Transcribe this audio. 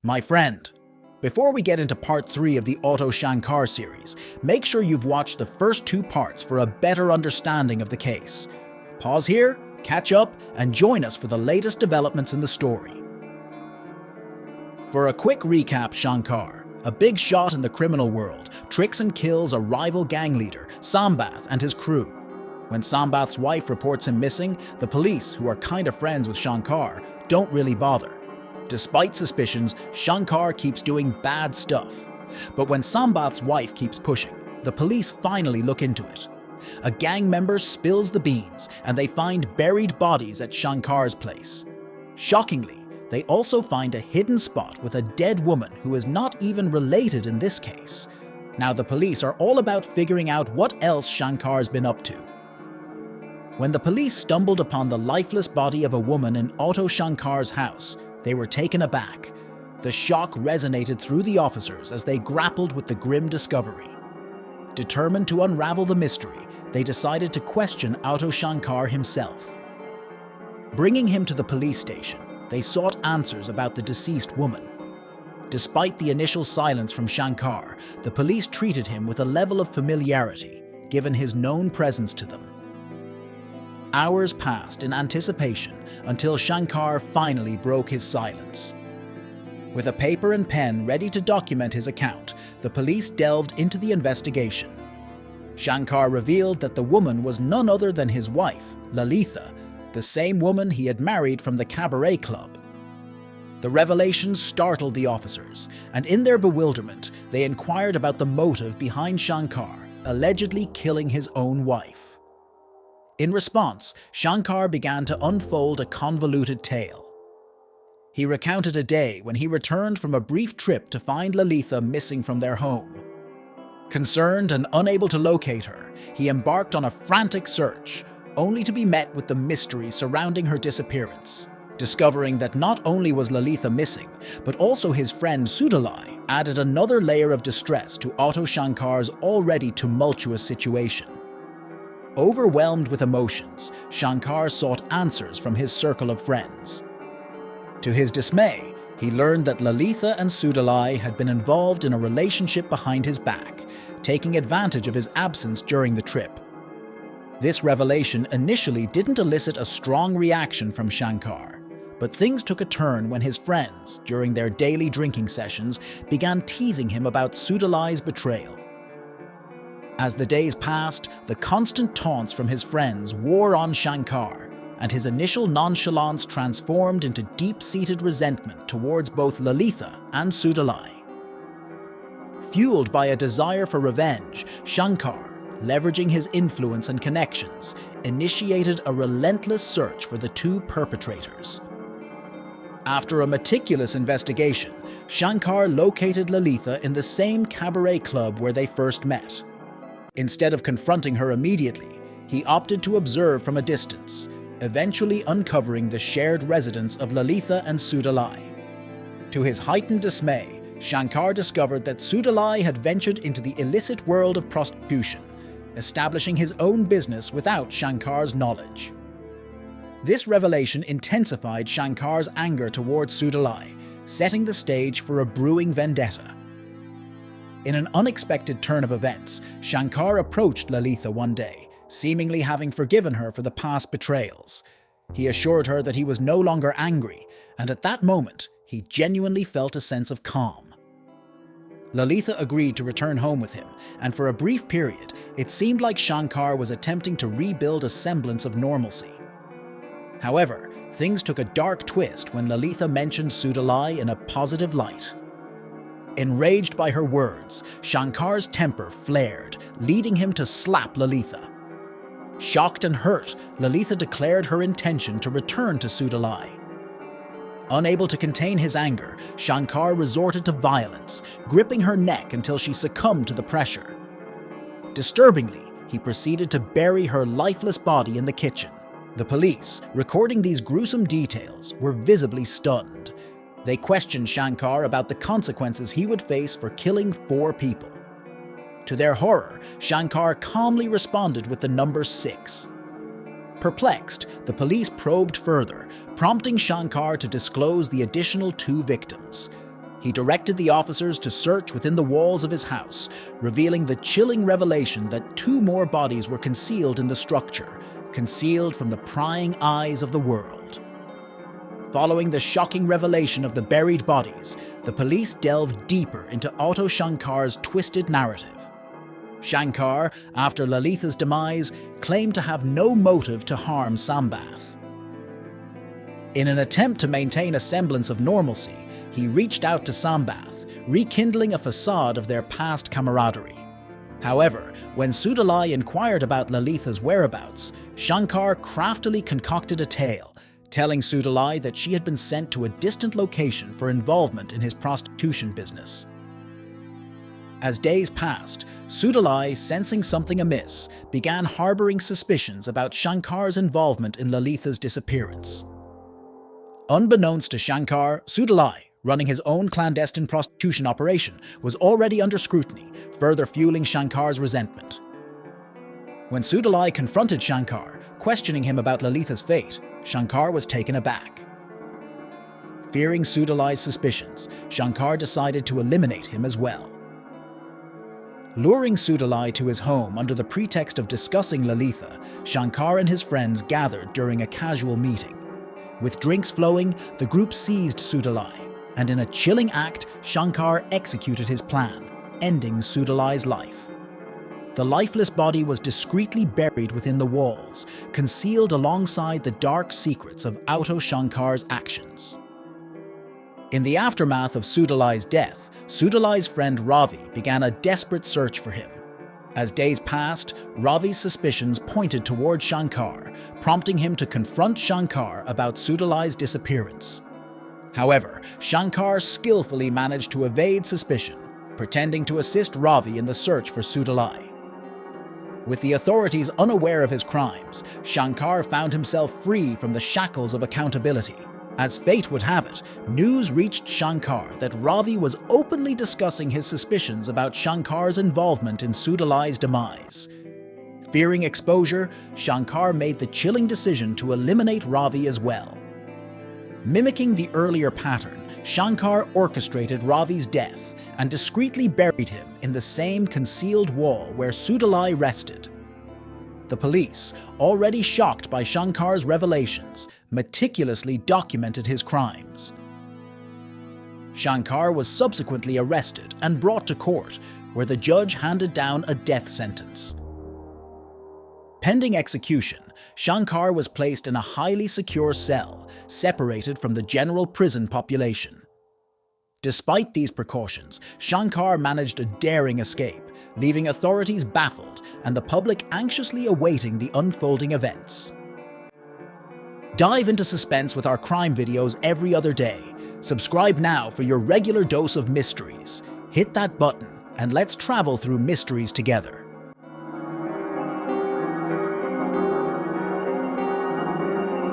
My friend, before we get into part 3 of the Auto Shankar series, make sure you've watched the first 2 parts for a better understanding of the case. Pause here, catch up, and join us for the latest developments in the story. For a quick recap, Shankar, a big shot in the criminal world, tricks and kills a rival gang leader, Sambath, and his crew. When Sambath's wife reports him missing, the police, who are kind of friends with Shankar, don't really bother. Despite suspicions, Shankar keeps doing bad stuff. But when Sambath's wife keeps pushing, the police finally look into it. A gang member spills the beans, and they find buried bodies at Shankar's place. Shockingly, they also find a hidden spot with a dead woman who is not even related in this case. Now the police are all about figuring out what else Shankar's been up to. When the police stumbled upon the lifeless body of a woman in Auto Shankar's house, they were taken aback. The shock resonated through the officers as they grappled with the grim discovery. Determined to unravel the mystery, they decided to question Auto Shankar himself. Bringing him to the police station, they sought answers about the deceased woman. Despite the initial silence from Shankar, the police treated him with a level of familiarity, given his known presence to them. Hours passed in anticipation until Shankar finally broke his silence. With a paper and pen ready to document his account, the police delved into the investigation. Shankar revealed that the woman was none other than his wife, Lalitha, the same woman he had married from the cabaret club. The revelation startled the officers, and in their bewilderment, they inquired about the motive behind Shankar allegedly killing his own wife. In response, Shankar began to unfold a convoluted tale. He recounted a day when he returned from a brief trip to find Lalitha missing from their home. Concerned and unable to locate her, he embarked on a frantic search, only to be met with the mystery surrounding her disappearance. Discovering that not only was Lalitha missing, but also his friend Sudalai added another layer of distress to Auto Shankar's already tumultuous situation. Overwhelmed with emotions, Shankar sought answers from his circle of friends. To his dismay, he learned that Lalitha and Sudalai had been involved in a relationship behind his back, taking advantage of his absence during the trip. This revelation initially didn't elicit a strong reaction from Shankar, but things took a turn when his friends, during their daily drinking sessions, began teasing him about Sudalai's betrayal. As the days passed, the constant taunts from his friends wore on Shankar, and his initial nonchalance transformed into deep-seated resentment towards both Lalitha and Sudalai. Fueled by a desire for revenge, Shankar, leveraging his influence and connections, initiated a relentless search for the 2 perpetrators. After a meticulous investigation, Shankar located Lalitha in the same cabaret club where they first met. Instead of confronting her immediately, he opted to observe from a distance, eventually uncovering the shared residence of Lalitha and Sudalai. To his heightened dismay, Shankar discovered that Sudalai had ventured into the illicit world of prostitution, establishing his own business without Shankar's knowledge. This revelation intensified Shankar's anger towards Sudalai, setting the stage for a brewing vendetta. In an unexpected turn of events, Shankar approached Lalitha one day, seemingly having forgiven her for the past betrayals. He assured her that he was no longer angry, and at that moment, he genuinely felt a sense of calm. Lalitha agreed to return home with him, and for a brief period, it seemed like Shankar was attempting to rebuild a semblance of normalcy. However, things took a dark twist when Lalitha mentioned Sudalai in a positive light. Enraged by her words, Shankar's temper flared, leading him to slap Lalitha. Shocked and hurt, Lalitha declared her intention to return to Sudalai. Unable to contain his anger, Shankar resorted to violence, gripping her neck until she succumbed to the pressure. Disturbingly, he proceeded to bury her lifeless body in the kitchen. The police, recording these gruesome details, were visibly stunned. They questioned Shankar about the consequences he would face for killing 4 people. To their horror, Shankar calmly responded with the number 6. Perplexed, the police probed further, prompting Shankar to disclose the additional 2 victims. He directed the officers to search within the walls of his house, revealing the chilling revelation that 2 more bodies were concealed in the structure, concealed from the prying eyes of the world. Following the shocking revelation of the buried bodies, the police delved deeper into Auto Shankar's twisted narrative. Shankar, after Lalitha's demise, claimed to have no motive to harm Sambath. In an attempt to maintain a semblance of normalcy, he reached out to Sambath, rekindling a facade of their past camaraderie. However, when Sudalai inquired about Lalitha's whereabouts, Shankar craftily concocted a tale, telling Sudalai that she had been sent to a distant location for involvement in his prostitution business. As days passed, Sudalai, sensing something amiss, began harboring suspicions about Shankar's involvement in Lalitha's disappearance. Unbeknownst to Shankar, Sudalai, running his own clandestine prostitution operation, was already under scrutiny, further fueling Shankar's resentment. When Sudalai confronted Shankar, questioning him about Lalitha's fate, Shankar was taken aback. Fearing Sudalai's suspicions, Shankar decided to eliminate him as well. Luring Sudalai to his home under the pretext of discussing Lalitha, Shankar and his friends gathered during a casual meeting. With drinks flowing, the group seized Sudalai, and in a chilling act, Shankar executed his plan, ending Sudalai's life. The lifeless body was discreetly buried within the walls, concealed alongside the dark secrets of Auto Shankar's actions. In the aftermath of Sudalai's death, Sudalai's friend Ravi began a desperate search for him. As days passed, Ravi's suspicions pointed toward Shankar, prompting him to confront Shankar about Sudalai's disappearance. However, Shankar skillfully managed to evade suspicion, pretending to assist Ravi in the search for Sudalai. With the authorities unaware of his crimes, Shankar found himself free from the shackles of accountability. As fate would have it, news reached Shankar that Ravi was openly discussing his suspicions about Shankar's involvement in Sudalai's demise. Fearing exposure, Shankar made the chilling decision to eliminate Ravi as well. Mimicking the earlier pattern, Shankar orchestrated Ravi's death and discreetly buried him in the same concealed wall where Sudalai rested. The police, already shocked by Shankar's revelations, meticulously documented his crimes. Shankar was subsequently arrested and brought to court, where the judge handed down a death sentence. Pending execution, Shankar was placed in a highly secure cell, separated from the general prison population. Despite these precautions, Shankar managed a daring escape, leaving authorities baffled and the public anxiously awaiting the unfolding events. Dive into suspense with our crime videos every other day. Subscribe now for your regular dose of mysteries. Hit that button and let's travel through mysteries together.